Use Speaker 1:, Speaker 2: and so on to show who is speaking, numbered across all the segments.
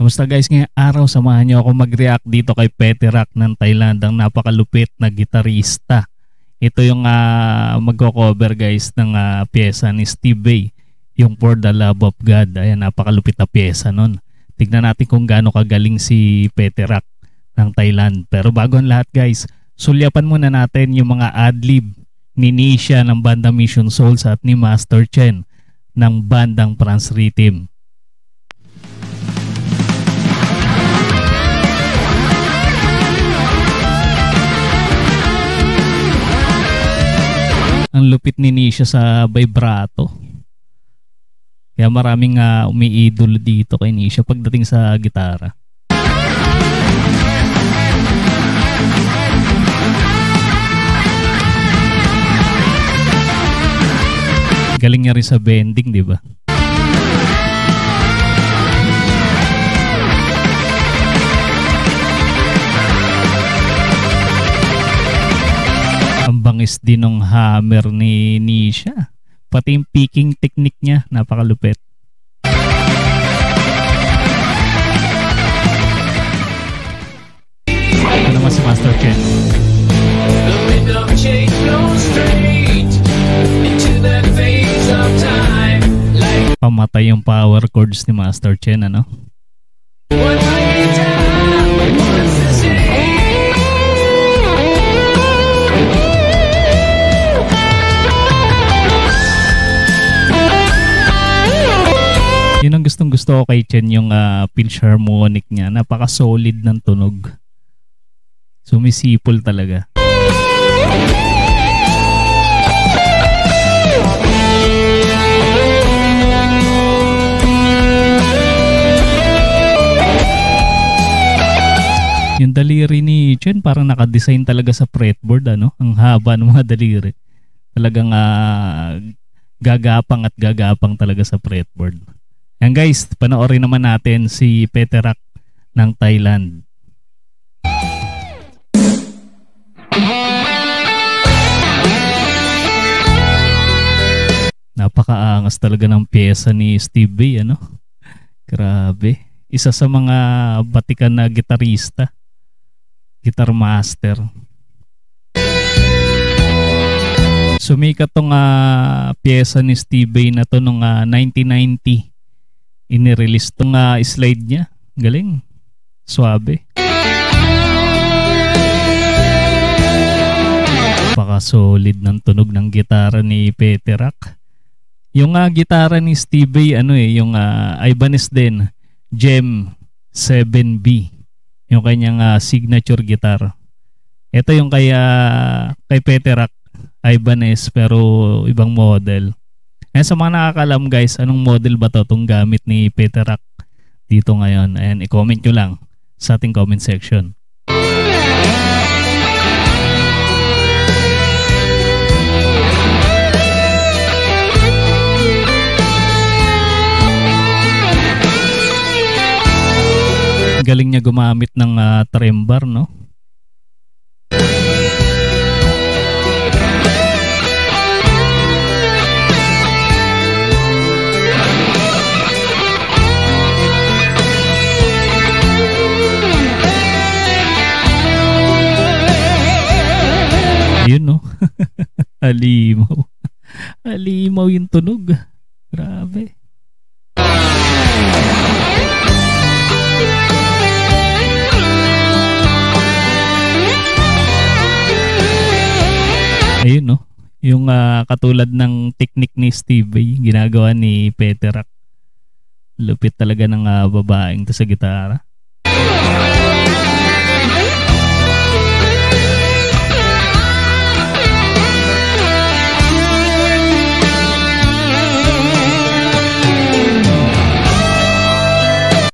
Speaker 1: Kamusta guys? Ngayong araw samahan niyo ako mag-react dito kay Peterak ng Thailand, ang napakalupit na gitarista. Ito yung magko-cover guys ng pyesa ni Steve Vai, yung For the Love of God. Ayan, napakalupit na pyesa nun. Tignan natin kung gaano kagaling si Peterak ng Thailand. Pero bago ang lahat guys, sulyapan muna natin yung mga adlib ni Nisha ng bandang Mission Souls at ni Master Chen ng bandang France Rhythm. Ang lupit ni Nisha sa vibrato. Kaya maraming umiidolo dito kay Nisha pagdating sa gitara. Galing niya rin sa bending, di ba? Ang bangis din ng hammer ni Nisha. Pati yung picking technique niya, napakalupit. Ito naman si Master Chen. Pamatay yung power chords ni Master Chen, ano? Yun ang gustong gusto ko kay Chen, yung pitch harmonic niya. Napaka-solid ng tunog. Sumisipol talaga. Yung daliri ni Chen parang nakadesign talaga sa fretboard, ano? Ang haba ng mga daliri. Talagang gagapang at gagapang talaga sa fretboard. Yan guys, panoorin naman natin si Peterak ng Thailand. Napakaangas talaga ng pyesa ni Steve Vai, ano? Grabe. Isa sa mga batikan na gitarista. Guitar master. Sumikat tong pyesa ni Steve Vai na to nung 1990. Inirelease tong slide niya. Galing. Suabe. Napaka-solid ng tunog ng gitara ni Peterak. Yung gitara ni Steve Vai, yung Ibanez din, Gem 7B. Yung kanyang signature guitar. Ito yung kay Peterak, Ibanez, pero ibang model. Ayan, sa mga nakakalam guys, anong model ba to itong gamit ni Peterak dito ngayon? Ayan, i-comment nyo lang sa ating comment section. Galing niya gumamit ng trembar, no? Yun, no? Halimaw. Halimaw yung tunog. Grabe. Ayun, no? Yung katulad ng technique ni Steve Vai, ginagawa ni Peterak. Lupit talaga ng babaeng to sa gitara.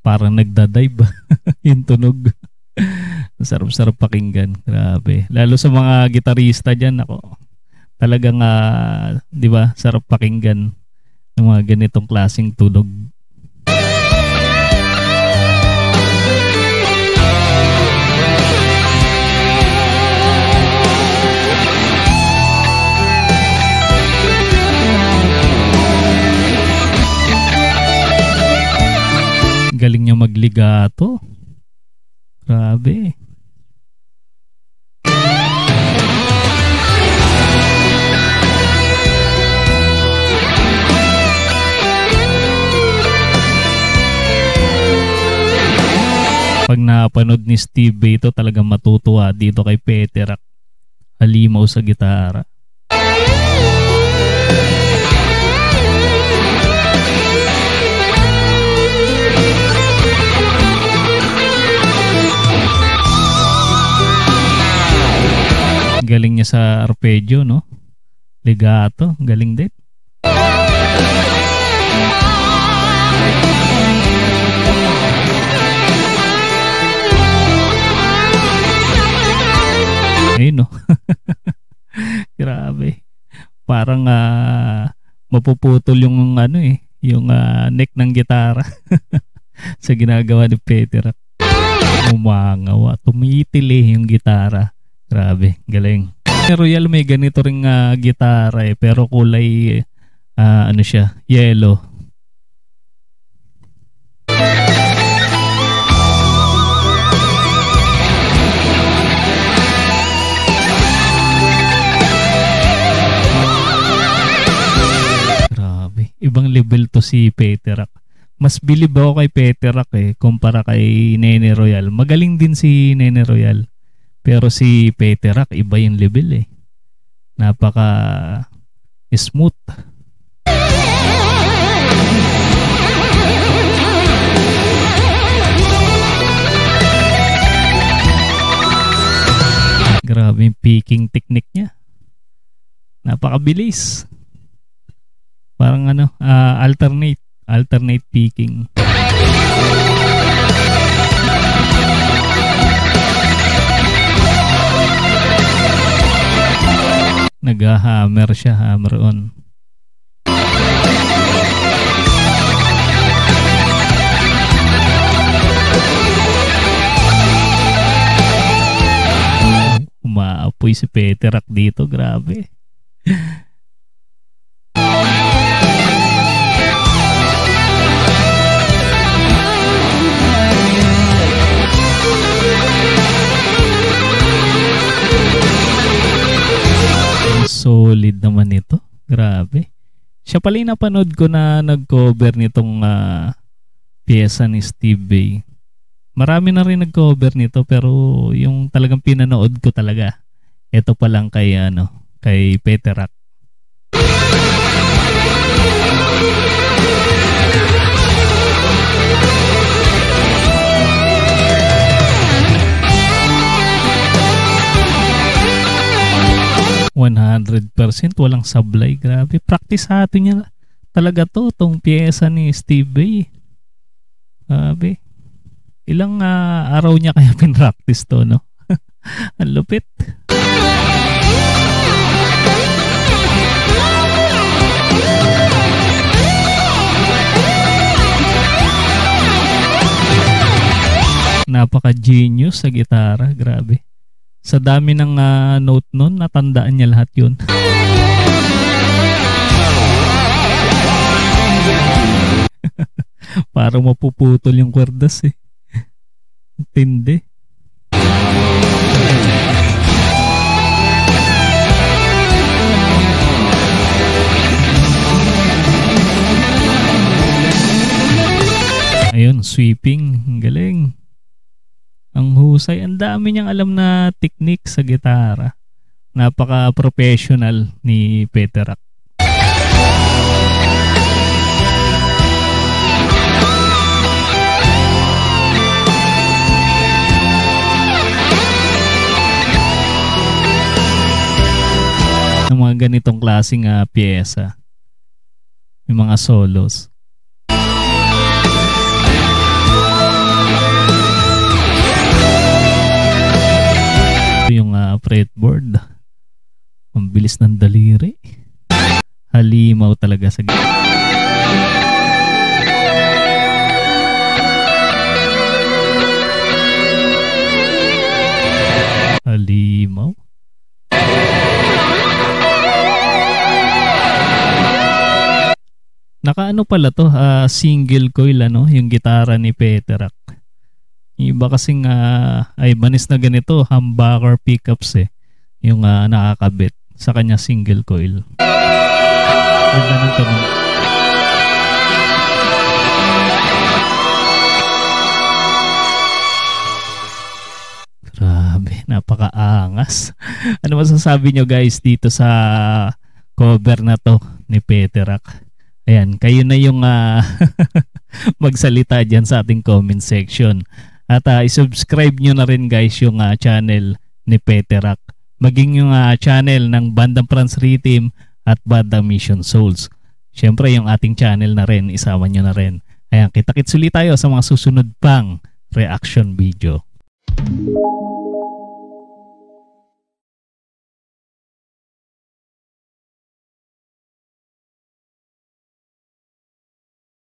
Speaker 1: Parang nagdadive yung tunog. Sarap-sarap pakinggan. Grabe. Lalo sa mga gitarista dyan, ako. Talagang, di ba, sarap pakinggan ng mga ganitong klaseng tunog. Galing niya magligato. Grabe. Pag napanood ni Steve Vai ito, talagang matutuwa dito kay Peter Rock. Halimaw sa gitara. Galing niya sa arpeggio, no? Legato, galing din. Ayun, no? Grabe. Parang mapuputol yung ano yung neck ng gitara sa ginagawa ni Peter Rock. Umangawa, tumitili yung gitara. Grabe, galing. Royal may ganito ring gitara pero kulay ano siya, yellow. Ibang level to si Peter Rock. Mas bilib ako kay Peter Rock kumpara kay Nene Royal. Magaling din si Nene Royal. Pero si Peter Rock iba yung level Napaka smooth. Grabe yung picking technique niya. Napakabilis. Parang alternate picking. Nag-hammer siya, hammer on. Umaapoy si Peter Rock dito, grabe. Solid naman ito. Grabe. Siya pala yung napanood ko na nag-cover nitong pyesa ni Steve Vai. Marami na rin nag-cover nito pero yung talagang pinanood ko talaga, ito pa lang kay kay Peter Rock. %100% walang sablay. Grabe. Praktisado niya talaga tong pyesa ni Steve Vai. Grabe. Ilang araw niya kaya pinractice to, no? Ang lupit. Napaka-genius sa gitara. Grabe. Sa dami ng note nun, natandaan niya lahat yun. Parang mapuputol yung kwerdas Tindi. Ayun, sweeping. Galing. Ang husay. Ang dami niyang alam na technique sa gitara. Napaka-professional ni Peter Rock. Ng mga ganitong klaseng pyesa. Yung mga solos. Yung fretboard, ang bilis ng daliri, halimaw talaga sa halimaw. Nakaano pala to, single coil ano, yung gitara ni Peterak. Iba kasing Ibanez na ganito, humbucker pickups yung nakakabit sa kanya single coil. Ganda ng tunog. Grabe, napakaangas. Ano masasabi nyo guys dito sa cover na to ni Peterak? Ayan, kayo na yung magsalita dyan sa ating comment section. At isubscribe nyo na rin guys yung channel ni Peterak. Maging yung channel ng Bandang Franz Rhythm at Bandang Mission Souls. Siyempre yung ating channel na rin, isama nyo na rin. Ayan, kita-kits ulit tayo sa mga susunod pang reaction video.